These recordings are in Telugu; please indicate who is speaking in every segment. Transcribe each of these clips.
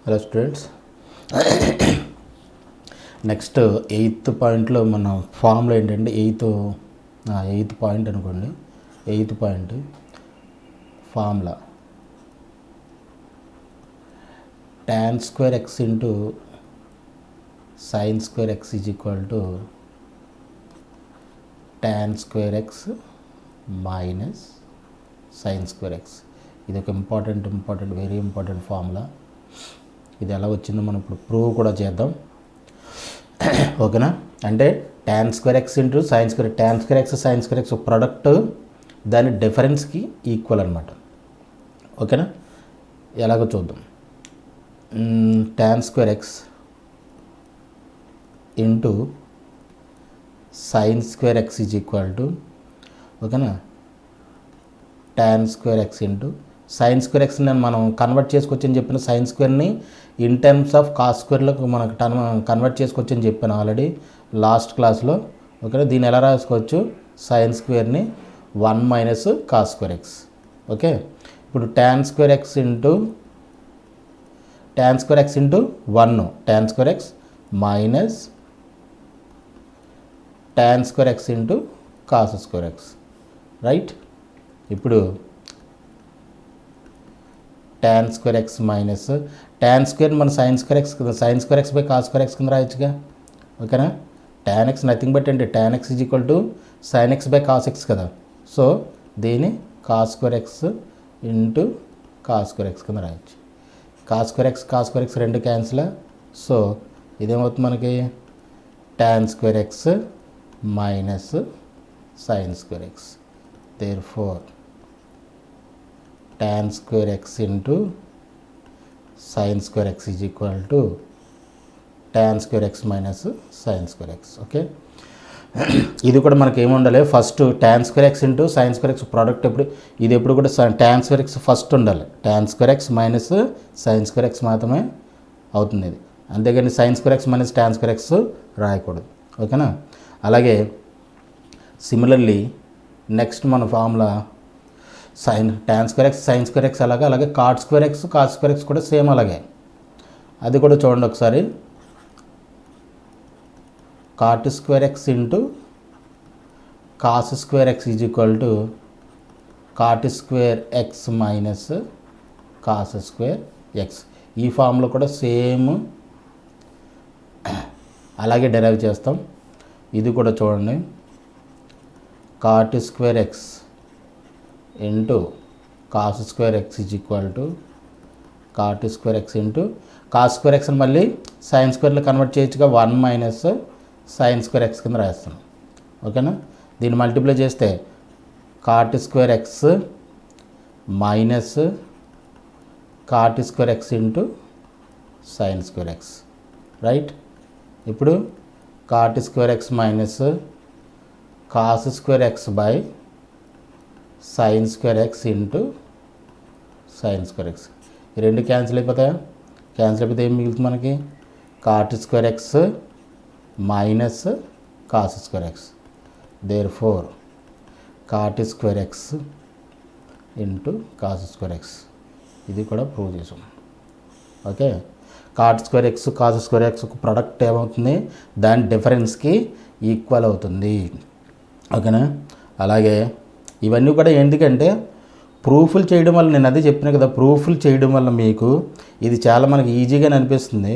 Speaker 1: హలో స్టూడెంట్స్, నెక్స్ట్ 8th పాయింట్లో మన ఫార్ములా ఏంటంటే ఎయిత్ పాయింట్ అనుకోండి. 8th point formula tan square x into sin square x is equal to tan square x minus sin square x. ఇది ఒక ఇంపార్టెంట్ వెరీ ఇంపార్టెంట్ ఫార్ములా. ఇది ఎలా వచ్చిందో మనం ఇప్పుడు ప్రూవ్ కూడా చేద్దాం, ఓకేనా. అంటే tan square x into sin square, tan square x sin square x product దాని డిఫరెన్స్కి ఈక్వల్ అనమాట, ఓకేనా. ఎలాగో చూద్దాం. tan square x into sin square x is equal to, ఓకేనా, tan square x into sin square x నేను మనం కన్వర్ట్ చేసుకోవచ్చని చెప్పిన sin స్క్వేర్ని ఇన్ టర్మ్స్ ఆఫ్ కాస్ స్క్వేర్లోకి మనకు కన్వర్ట్ చేసుకోవచ్చని చెప్పాను ఆల్రెడీ లాస్ట్ క్లాస్లో, ఓకేనా. దీన్ని ఎలా రాసుకోవచ్చు? sin స్క్వేర్ని 1 minus cos square X, okay. ఇప్పుడు tan square x into 1 tan square x minus tan square x into cos square x, right. ఇప్పుడు tan square x minus tan square మన sin square x కదా, sin square x by cos square x కింద రాయొచ్చుగా, ఓకేనా. tan x నథింగ్ బట్ అంటే tan x is equal to sin x by cos x కదా. సో దీన్ని cos square x into cos square x కింద రాయొచ్చు. cos square x రెండు క్యాన్సిల్. సో ఇదేమవుతుంది మనకి tan square x minus sin square x. therefore tan square x into sin square x is equal to tan square x minus sin square x, okay. ఇది కూడా మనకి ఏముండాలి? First tan square x into sin square x product ఇది ఎప్పుడు కూడా tan square x ఫస్ట్ ఉండాలి. tan square x minus sin square x మాత్రమే అవుతుంది ఇది, అంతేగాని sin square x minus tan square x రాయకూడదు, ఓకేనా. అలాగే సిమిలర్లీ నెక్స్ట్ మన formula tan square x sin square x అలాగే cot square x cos square x కూడా సేమ్ అలాగే. అది కూడా చూడండి ఒకసారి. cot square x into cos square x is equal to cot square x minus cos square x. ఈ ఫార్ములా కూడా సేమ్ అలాగే డెరైవ్ చేస్తాం. ఇది కూడా చూడండి. cot square x into cos square x is equal to cot square x into cos square x అని మళ్ళీ sin స్క్వేర్లో కన్వర్ట్ చేయొచ్చుగా, 1 మైనస్ sin స్క్వేర్ x కింద రాస్తాం, ఓకేనా. దీన్ని మల్టిప్లై చేస్తే cot square x minus cot square x into sin square x, right. ఇప్పుడు cot square x minus cos square x by sin square x into sin square x. ఈ రెండు క్యాన్సిల్ అయిపోతాయా? క్యాన్సిల్ అయిపోతే ఏం మిగులుతుంది మనకి? cot square x minus cos square x. therefore cot square x into cos square x. ఇది కూడా ప్రూవ్ చేసాం, okay. cot square x cos square x product ఏమవుతుంది? దాని డిఫరెన్స్కి ఈక్వల్ అవుతుంది, ఓకేనా. అలాగే ఇవన్నీ కూడా ఎందుకంటే ప్రూఫ్లు చేయడం వల్ల, నేను అదే చెప్పిన కదా, ప్రూఫ్లు చేయడం వల్ల మీకు ఇది చాలా మనకి ఈజీగానే అనిపిస్తుంది.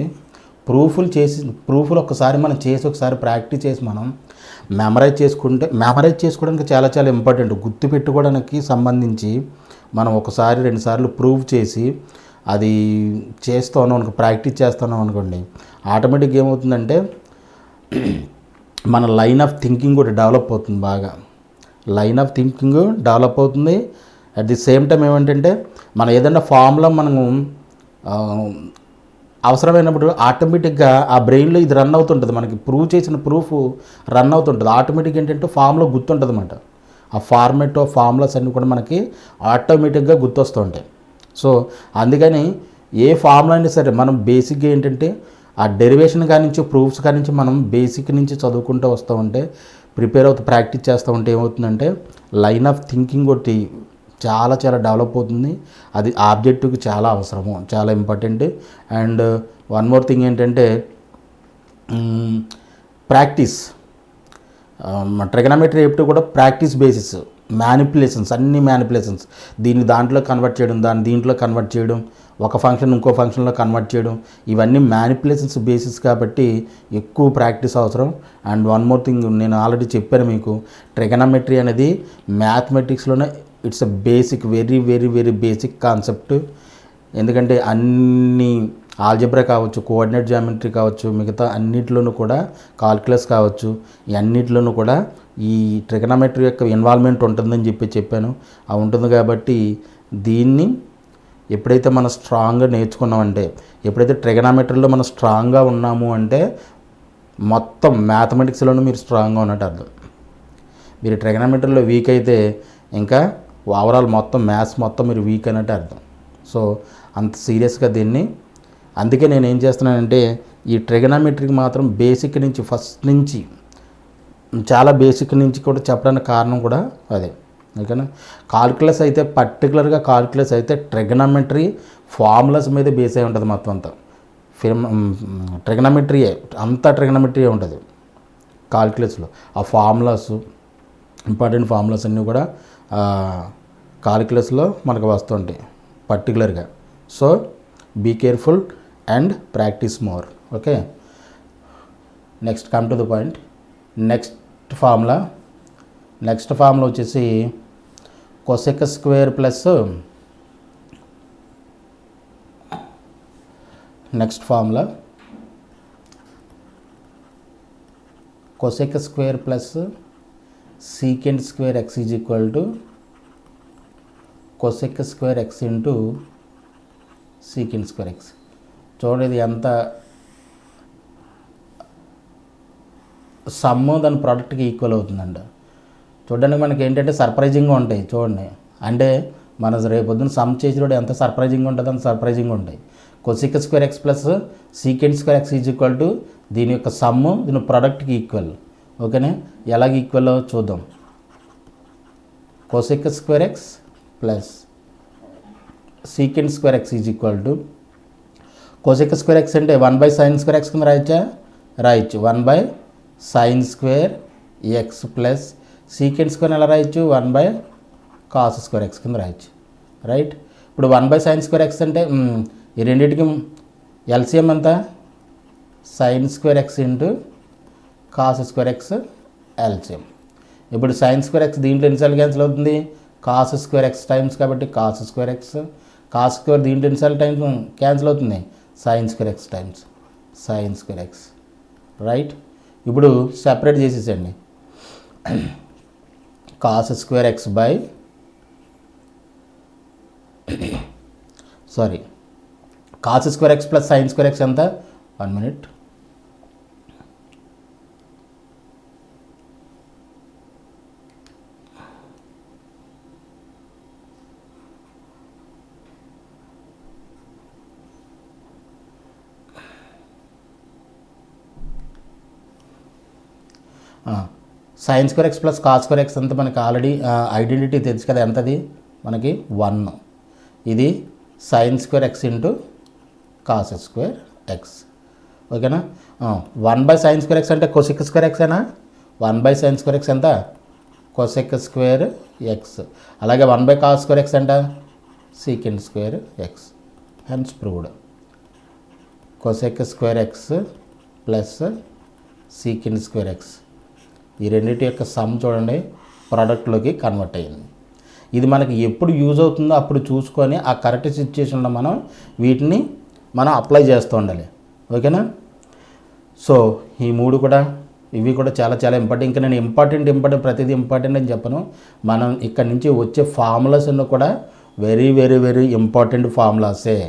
Speaker 1: ప్రూఫ్లు ఒకసారి మనం చేసి ఒకసారి ప్రాక్టీస్ చేసి మనం మెమరైజ్ చేసుకోవడానికి చాలా చాలా ఇంపార్టెంట్. గుర్తు పెట్టుకోవడానికి సంబంధించి మనం ఒకసారి 2 సార్లు ప్రూవ్ చేసి అది చేస్తాను అనుకో, ప్రాక్టీస్ చేస్తాను అనుకోండి, ఆటోమేటిక్గా ఏమవుతుందంటే మన లైన్ ఆఫ్ థింకింగ్ కూడా డెవలప్ అవుతుంది, బాగా లైన్ ఆఫ్ థింకింగ్ డెవలప్ అవుతుంది. అట్ ది సేమ్ టైం ఏమంటే మనం ఏదైనా ఫామ్లో మనము అవసరమైనప్పుడు ఆటోమేటిక్గా ఆ బ్రెయిన్లో ఇది రన్ అవుతుంటుంది, మనకి ప్రూవ్ చేసిన ప్రూఫ్ రన్ అవుతుంటుంది. ఆటోమేటిక్గా ఏంటంటే ఫామ్లో గుర్తుంటుంది అన్నమాట. ఆ ఫార్మేట్ ఆఫ్ ఫార్ములాస్ అన్నీ కూడా మనకి ఆటోమేటిక్గా గుర్తొస్తూ ఉంటాయి. సో అందుకని ఏ ఫార్ములా అయినా సరే మనం బేసిక్గా ఏంటంటే ఆ డెరివేషన్ కానించి ప్రూఫ్స్ కానించి మనం బేసిక్ నుంచి చదువుకుంటూ వస్తూ ఉంటే, ప్రిపేర్ అవుతూ ప్రాక్టీస్ చేస్తూ ఉంటే ఏమవుతుందంటే లైన్ ఆఫ్ థింకింగ్ ఒకటి చాలా చాలా డెవలప్ అవుతుంది. అది ఆబ్జెక్టివ్కి చాలా అవసరము, చాలా important. And one more thing ఏంటంటే ప్రాక్టీస్. ట్రిగనమెట్రీ ఎప్పుడు కూడా ప్రాక్టీస్ బేసిస్, మ్యానిపులేషన్స్, అన్ని మ్యానిపులేషన్స్, దీన్ని దాంట్లో కన్వర్ట్ చేయడం, దాన్ని దీంట్లో కన్వర్ట్ చేయడం, ఒక ఫంక్షన్ ఇంకో ఫంక్షన్లో కన్వర్ట్ చేయడం, ఇవన్నీ మ్యానిపులేషన్స్ బేసిస్ కాబట్టి ఎక్కువ ప్రాక్టీస్ అవసరం. అండ్ వన్ మోర్ థింగ్, నేను ఆల్రెడీ చెప్పాను మీకు, ట్రిగనమెట్రీ అనేది మ్యాథమెటిక్స్లోనే it's a basic, very very very basic concept. ఎందుకంటే అన్ని ఆల్జబ్రా కావచ్చు, కోఆర్డినేట్ జామెట్రీ కావచ్చు, మిగతా అన్నిట్లోనూ కూడా, కాల్కులస్ కావచ్చు, ఈ అన్నిట్లోనూ కూడా ఈ ట్రిగనమెట్రీ యొక్క ఇన్వాల్వ్మెంట్ ఉంటుందని చెప్పాను. అది ఉంటుంది కాబట్టి దీన్ని ఎప్పుడైతే మనం స్ట్రాంగ్గా నేర్చుకున్నామంటే, ఎప్పుడైతే ట్రిగనమెట్రీలో మనం స్ట్రాంగ్గా ఉన్నాము అంటే మొత్తం మ్యాథమెటిక్స్లోనూ మీరు స్ట్రాంగ్గా ఉన్నట్టు అర్థం. మీరు ట్రిగనమెట్రీలో వీక్ అయితే ఇంకా ఓవరాల్ మొత్తం మ్యాథ్స్ మొత్తం మీరు వీక్ అన్నట్టు అర్థం. సో అంత సీరియస్గా దీన్ని, అందుకే నేను ఏం చేస్తున్నానంటే ఈ ట్రిగనమెట్రీకి మాత్రం బేసిక్ నుంచి, ఫస్ట్ నుంచి, చాలా బేసిక్ నుంచి కూడా చెప్పడానికి కారణం కూడా అదే. ఓకేనా. కాల్కులస్ అయితే, పర్టికులర్గా కాల్కులస్ అయితే ట్రిగనమెట్రీ ఫార్ములాస్ మీద బేస్ అయి ఉంటుంది మొత్తం అంతా. ట్రిగనమెట్రీయే అంతా, ట్రిగనమెట్రీయే ఉంటుంది కాల్కులస్లో. ఆ ఫార్ములాస్, ఇంపార్టెంట్ ఫార్ములాస్ అన్నీ కూడా కాల్కులస్లో మనకు వస్తుంటాయి పర్టికులర్గా. So be careful and practice more. Okay, next come to the point. Next formula వచ్చేసి cosec square plus, next formula cosec square plus secant square x is equal to cosec square x into secant square x. చూడండి ఇది ఎంత సమ్ము దాని ప్రోడక్ట్కి ఈక్వల్ అవుతుందండి. చూడడానికి మనకి ఏంటంటే సర్ప్రైజింగ్గా ఉంటాయి చూడండి. అంటే మన రేపొద్దున సమ్ చేసినప్పుడు ఎంత సర్ప్రైజింగ్గా ఉంటుంది, అంత సర్ప్రైజింగ్గా ఉంటాయి. Cosec square x plus secant square x is equal to దీని యొక్క సమ్ము దీని ప్రోడక్ట్కి ఈక్వల్. ఓకేనా, ఎలాగ ఈక్వల్ చూద్దాం. Cosec square x plus secant square x is equal to, cosec square x అంటే 1/sin స్క్వేర్ ఎక్స్ కింద రాయొచ్చు 1/sin square x plus secant square ఎలా రాయొచ్చు 1/cos స్క్వేర్ ఎక్స్ కింద రాయొచ్చు. రైట్. ఇప్పుడు 1/sin స్క్వేర్ ఎక్స్ అంటే ఈ రెండింటికి ఎల్సిఎం ఎంత, sin square x into cos square x LCM. ఇప్పుడు sin స్క్వేర్ ఎక్స్ దీంట్లో ఎన్నిసార్లు క్యాన్సిల్ అవుతుంది, cos స్క్వేర్ ఎక్స్ టైమ్స్ కాబట్టి cos square x, cos square దీంట్లో ఎన్నిసార్లు టైమ్స్ క్యాన్సిల్ అవుతుంది, sin square x times sin square x. Right. ఇప్పుడు సెపరేట్ చేసేసండి. cos square x by cos square x plus sin square x ఎంత, 1 minute. sin square x plus cos square x అంతా మనకి ఆల్రెడీ ఐడెంటిటీ తెలుసు కదా, ఎంతది మనకి 1. ఇది sin square x into cos square X. ఓకేనా. 1/sin స్క్వేర్ ఎక్స్ అంటే కొసెక్ స్క్వేర్ ఎక్స్ అయినా, 1/sin స్క్వేర్ ఎక్స్ ఎంత, కొసెక్ స్క్వేర్ ఎక్స్. అలాగే 1/cos స్క్వేర్ ఎక్స్ అంటే secant square X. Hence proved. Cosec square x plus secant square X, ఈ రెండింటి యొక్క సమ్ చూడండి ప్రోడక్ట్లోకి కన్వర్ట్ అయ్యింది. ఇది మనకి ఎప్పుడు యూజ్ అవుతుందో అప్పుడు చూసుకొని ఆ కరెక్ట్ సిచ్యుయేషన్లో మనం వీటిని అప్లై చేస్తూ ఉండాలి. ఓకేనా. సో ఈ మూడు కూడా, ఇవి కూడా చాలా చాలా ఇంపార్టెంట్. ఇంకా నేను ఇంపార్టెంట్ ప్రతిదీ ఇంపార్టెంట్ అని చెప్పను. మనం ఇక్కడ నుంచి వచ్చే ఫార్ములాస్ అన్నీ కూడా వెరీ వెరీ వెరీ ఇంపార్టెంట్ ఫార్ములాసే.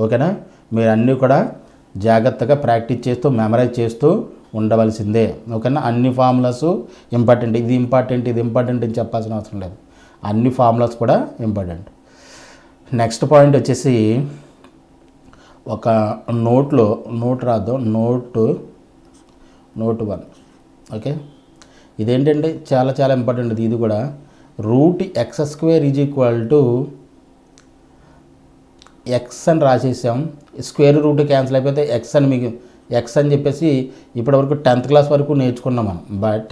Speaker 1: ఓకేనా. మీరు అన్నీ కూడా జాగ్రత్తగా ప్రాక్టీస్ చేస్తూ మెమరైజ్ చేస్తూ ఉండవలసిందే. ఓకేనా. అన్ని ఫార్ములాస్ ఇంపార్టెంట్, ఇది ఇంపార్టెంట్ అని చెప్పాల్సిన అవసరం లేదు. అన్ని ఫార్ములాస్ కూడా ఇంపార్టెంట్. నెక్స్ట్ పాయింట్ వచ్చేసి ఒక నోట్ రాద్దాం. నోట్ 1. ఓకే. ఇదేంటంటే చాలా చాలా ఇంపార్టెంట్. ఇది కూడా route x square is equal to X అని రాసేసాం. స్క్వేర్ రూట్ క్యాన్సిల్ అయిపోతే ఎక్స్ అని మీకు ఎక్స్ అని చెప్పేసి ఇప్పటివరకు 10th క్లాస్ వరకు నేర్చుకున్నాం మనం. బట్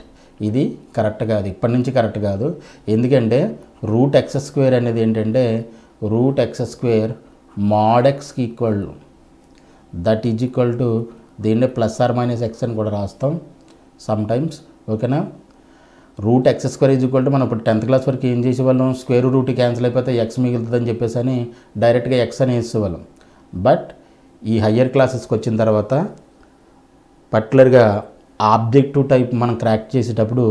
Speaker 1: ఇది కరెక్ట్ కాదు, ఇప్పటి నుంచి కరెక్ట్ కాదు. ఎందుకంటే రూట్ ఎక్స్ స్క్వేర్ అనేది ఏంటంటే రూట్ ఎక్స్ స్క్వేర్ మాడ్ ఎక్స్కి equal that is equal to దీన్నే ప్లస్ ఆర్ మైనస్ ఎక్స్ అని కూడా రాస్తాం సమ్ టైమ్స్. ఓకేనా? Root x square is equal to మనం ఇప్పుడు 10th క్లాస్ వరకు ఏం చేసేవాళ్ళం, స్క్వేర్ రూట్ క్యాన్సిల్ అయిపోతే ఎక్స్ మిగులుతుందని చెప్పేసి అని డైరెక్ట్గా ఎక్స్ అని వేసేవాళ్ళం. బట్ ఈ హయ్యర్ క్లాసెస్కి వచ్చిన తర్వాత పర్టికులర్గా ఆబ్జెక్టివ్ టైప్ మనం క్రాక్ చేసేటప్పుడు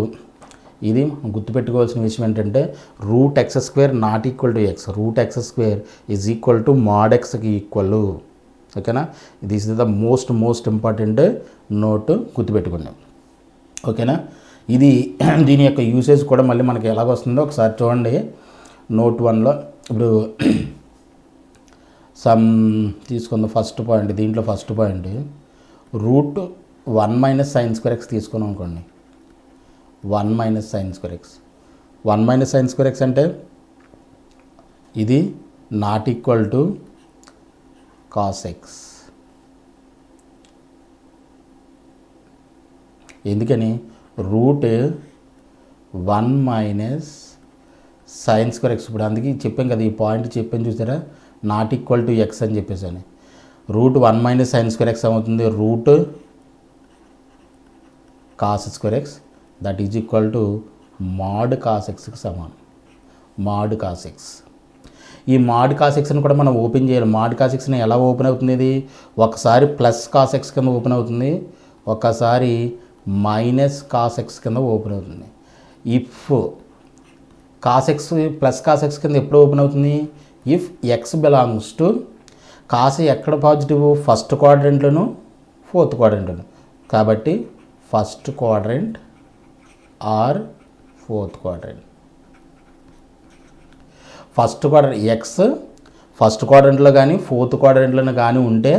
Speaker 1: ఇది గుర్తుపెట్టుకోవాల్సిన విషయం ఏంటంటే root x square not equal to x, root x square is equal to mod ఎక్స్కి ఈక్వల్. ఓకేనా? This is the most important note, గుర్తుపెట్టుకున్నాం. ఓకేనా? ఇది దీని యొక్క యూసేజ్ కూడా మళ్ళీ మనకి ఎలాగ వస్తుందో ఒకసారి చూడండి. నోట్ 1లో ఇప్పుడు సమ్ తీసుకుందాం. ఫస్ట్ పాయింట్, దీంట్లో first point root 1 minus sine square x తీసుకున్నాం అనుకోండి. 1 minus sine square x, 1 minus sine square x అంటే ఇది not equal to cos x. ఎందుకని root 1 minus sine square x. ఇప్పుడు అందుకే చెప్పాం కదా, ఈ పాయింట్ చెప్పాను చూసారా, నాట్ ఈక్వల్ టు ఎక్స్ అని చెప్పేసి అని. Root 1 minus sine square x ఏమవుతుంది, root cos square x that is equal to mod cos ఎక్స్కి సమానం. Mod cos x. ఈ మాడ్ కాస్ ఎక్స్ని కూడా మనం ఓపెన్ చేయాలి. మాడ్ కాస్ ఎక్స్ని ఎలా ఓపెన్ అవుతుంది, ఇది ఒకసారి ప్లస్ కాస్ ఎక్స్ కింద ఓపెన్ అవుతుంది, ఒకసారి మైనస్ కాస్ ఎక్స్ కింద ఓపెన్ అవుతుంది. If cos x plus cos x కింద ఎప్పుడు ఓపెన్ అవుతుంది, if x belongs to cos ఎక్కడ పాజిటివ్, ఫస్ట్ క్వాడ్రెంట్లోను ఫోర్త్ క్వాడ్రెంట్లోను. కాబట్టి first quadrant or fourth quadrant. First quadrant x first క్వాడ్రెంట్లో కానీ ఫోర్త్ క్వాడ్రెంట్లోనే కానీ ఉంటే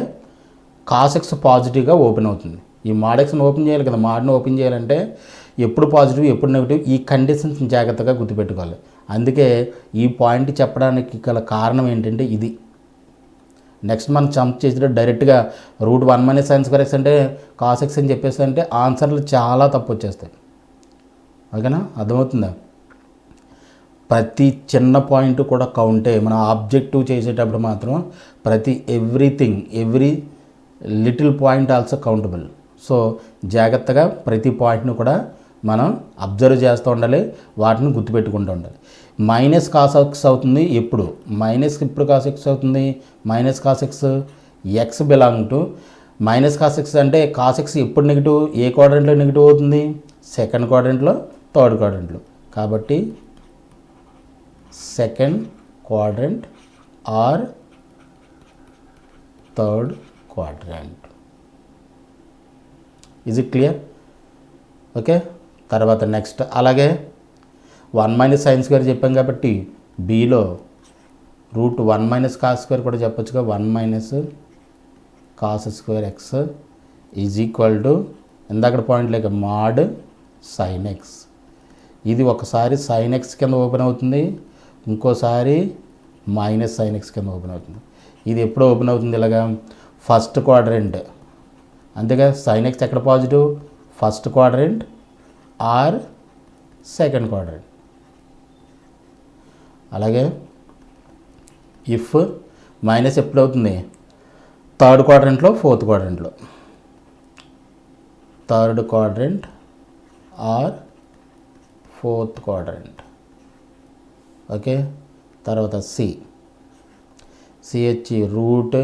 Speaker 1: కాస్ ఎక్స్ పాజిటివ్గా ఓపెన్ అవుతుంది. ఈ మాడ్ ఎక్స్ని ఓపెన్ చేయాలి కదా, మాడ్ని ఓపెన్ చేయాలంటే ఎప్పుడు పాజిటివ్ ఎప్పుడు నెగిటివ్, ఈ కండిషన్స్ జాగ్రత్తగా గుర్తుపెట్టుకోవాలి. అందుకే ఈ పాయింట్ చెప్పడానికి గల కారణం ఏంటంటే ఇది. నెక్స్ట్ మనం జంప్ చేసి డైరెక్ట్గా root 1 minus sine square x అంటే కాస్ ఎక్స్ అని చెప్పేసి అంటే ఆన్సర్లు చాలా తప్పు వచ్చేస్తాయి. ఓకేనా? అర్థమవుతుందా? ప్రతి చిన్న పాయింట్ కూడా కౌంటే. మనం ఆబ్జెక్టివ్ చేసేటప్పుడు మాత్రం ప్రతి every little point also countable. So జాగ్రత్తగా ప్రతి పాయింట్ను కూడా మనం అబ్జర్వ్ చేస్తూ ఉండాలి, వాటిని గుర్తుపెట్టుకుంటూ ఉండాలి. మైనస్ కాస్ ఎక్స్ అవుతుంది ఎప్పుడు, మైనస్ ఇప్పుడు కాస్ ఎక్స్ అవుతుంది, minus cos X X belong to minus cos X అంటే కాస్ ఎక్స్ ఎప్పుడు నెగిటివ్, ఏ క్వాడ్రెంట్లో నెగిటివ్ అవుతుంది, సెకండ్ క్వాడ్రెంట్లో థర్డ్ క్వాడ్రెంట్లో. కాబట్టి second quadrant or third quadrant. Is it clear? Okay. తర్వాత నెక్స్ట్ అలాగే 1 మైనస్ సైన్ స్క్వేర్ చెప్పాం కాబట్టి బీలో రూట్ 1 మైనస్ కాస్ స్క్వేర్ కూడా చెప్పొచ్చుగా. 1 minus cos square x is equal to ఇందాక పాయింట్ లేక మాడ్ సైన్ ఎక్స్. ఇది ఒకసారి సైన్ ఎక్స్ కింద ఓపెన్ అవుతుంది, ఇంకోసారి మైనస్ సైన్ ఎక్స్ కింద ఓపెన్ అవుతుంది. ఇది ఎప్పుడు ఓపెన్ అవుతుంది ఇలాగా, ఫస్ట్ క్వాడ్రెంట్. అంతేగా సైన్ ఎక్స్ ఎక్కడ positive, first quadrant or second quadrant. అలాగే ఇఫ్ మైనస్ ఎప్పుడు అవుతుంది, థర్డ్ క్వాడ్రెంట్లో ఫోర్త్ క్వాడ్రెంట్లో. Third quadrant or fourth quadrant. Okay. తర్వాత సి వచ్చి root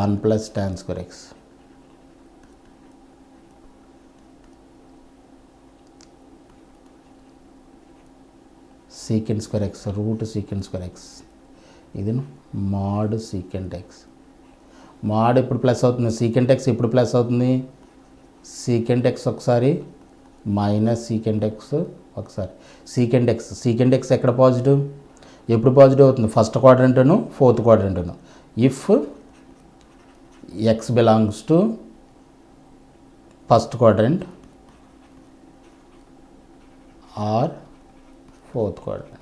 Speaker 1: 1 plus tan square x. Secant square x, root secant square x. ఇది మాడ్ సీకెంట్ ఎక్స్. మాడ్ ఎప్పుడు ప్లస్ అవుతుంది, సీకెంట్ ఎక్స్ ఎప్పుడు ప్లస్ అవుతుంది, సీకెంట్ ఎక్స్ ఒకసారి, మైనస్ సీకెంట్ ఎక్స్ ఒకసారి. సీకెంట్ ఎక్స్ ఎక్కడ పాజిటివ్, ఎప్పుడు పాజిటివ్ అవుతుంది, ఫస్ట్ క్వాడ్రెంట్ను ఫోర్త్ క్వాడ్రెంట్ను. If x belongs to first quadrant or fourth quadrant.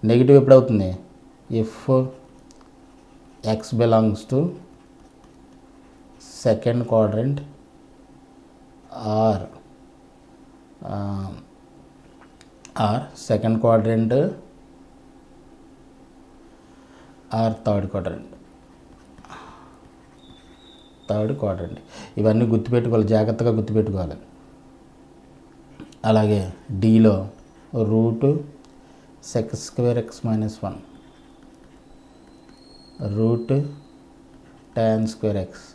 Speaker 1: Negative ఎప్పుడు అవుతుంది? If x belongs to second quadrant or second quadrant or third quadrant. ఇవన్నీ గుర్తుపెట్టుకోవాలి, జాగ్రత్తగా గుర్తుపెట్టుకోవాలి. అలాగే డీలో root sec square x minus 1 root tan square x.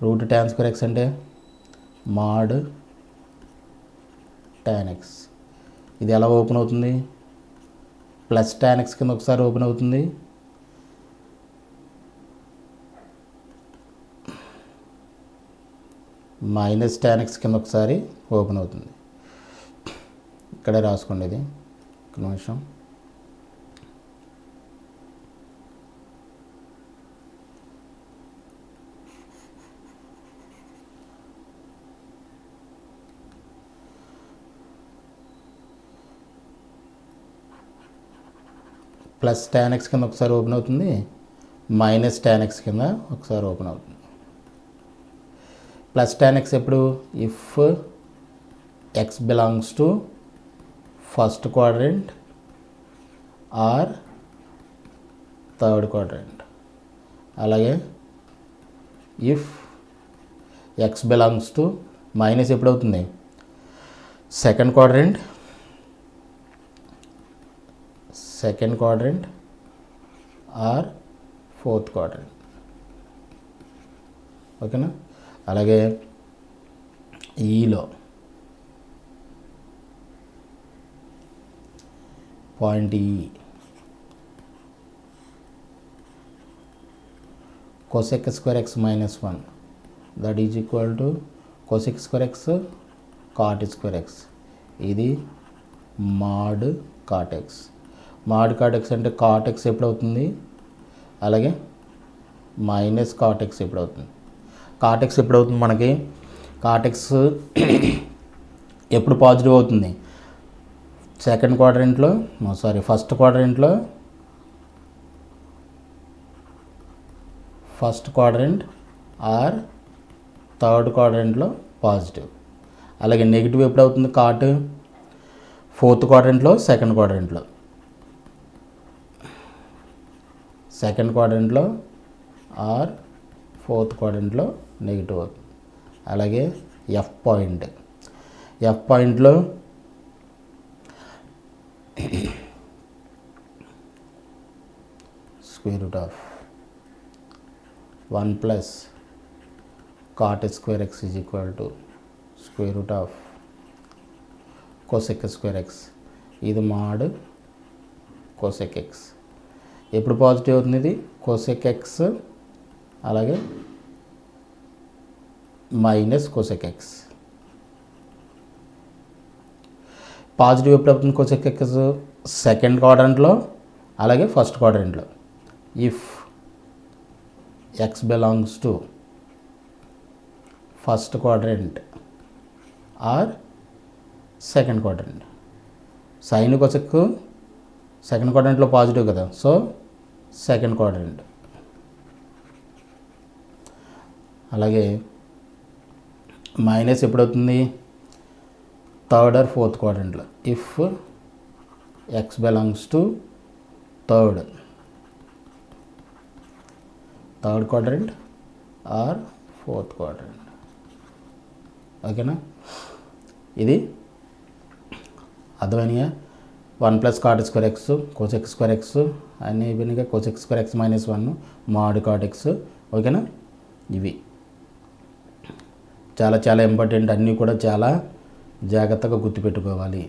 Speaker 1: Root tan square x అంటే మాడ్ tan ఎక్స్. ఇది ఎలా ఓపెన్ అవుతుంది? ప్లస్ tan ఎక్స్ కింద ఒకసారి ఓపెన్ అవుతుంది, మైనస్ tan ఎక్స్ కింద ఒకసారి ఓపెన్ అవుతుంది. ఇక్కడే రాసుకోండి, ఇది ఒక నిమిషం. ప్లస్ tan ఎక్స్ కింద ఒకసారి ఓపెన్ అవుతుంది, మైనస్ tan ఎక్స్ కింద ఒకసారి ఓపెన్ అవుతుంది. ప్లస్ tan ఎక్స్ ఎప్పుడు? If x belongs to first quadrant or third quadrant. అలాగే if x belongs to minus ఎప్పుడు అవుతుంది? Second quadrant or fourth quadrant. ఓకేనా? అలాగే ఈలో పాయింట్ ఈ cosec square x minus 1 that is equal to cosec square x cot square x. ఇది mod cot x. Mod cot x అంటే cot ఎక్స్ ఎప్పుడు అవుతుంది? అలాగే మైనస్ cot ఎక్స్ ఎప్పుడు అవుతుంది? cot ఎక్స్ ఎప్పుడు అవుతుంది మనకి? cot ఎక్స్ ఎప్పుడు పాజిటివ్ అవుతుంది? సెకండ్ క్వాడ్రంట్లో, ఫస్ట్ క్వాడ్రంట్ ఆర్ థర్డ్ క్వాడ్రంట్లో పాజిటివ్. అలాగే నెగిటివ్ ఎప్పుడు అవుతుంది? కాట్ ఫోర్త్ క్వాడ్రంట్లో, సెకండ్ క్వాడ్రంట్లో ఆర్ ఫోర్త్ క్వాడ్రంట్లో నెగిటివ్ అవుతుంది. అలాగే ఎఫ్ పాయింట్లో square root of 1 plus cot square x is equal to square root of cosec square x. ఇది మాడ్ cosec ఎక్స్. ఎప్పుడు పాజిటివ్ అవుతుంది? ఇది cosec ఎక్స్ అలాగే మైనస్ cosec ఎక్స్. పాజిటివ్ ఎప్పుడు అవుతుంది? cosec ఎక్స్ సెకండ్ క్వాడ్రంట్లో అలాగే ఫస్ట్ క్వాడ్రంట్లో. If x belongs to first quadrant or second quadrant. Sine cosec second క్వాడ్రంట్లో పాజిటివ్ కదా, సో సెకండ్ క్వాడ్రంట్. అలాగే మైనస్ ఎప్పుడవుతుంది? థర్డ్ ఆర్ ఫోర్త్ క్వాడ్రంట్లో. If x belongs to third quadrant or fourth quadrant. ఓకేనా? ఇది అర్థమైనయా? 1 plus cot square x, cosec square x అన్నీ అయిపోయినాయి. cosec square x minus 1 mod cot x. ఓకేనా? ఇవి చాలా చాలా ఇంపార్టెంట్, అన్నీ కూడా చాలా జాగ్రత్తగా గుర్తుపెట్టుకోవాలి.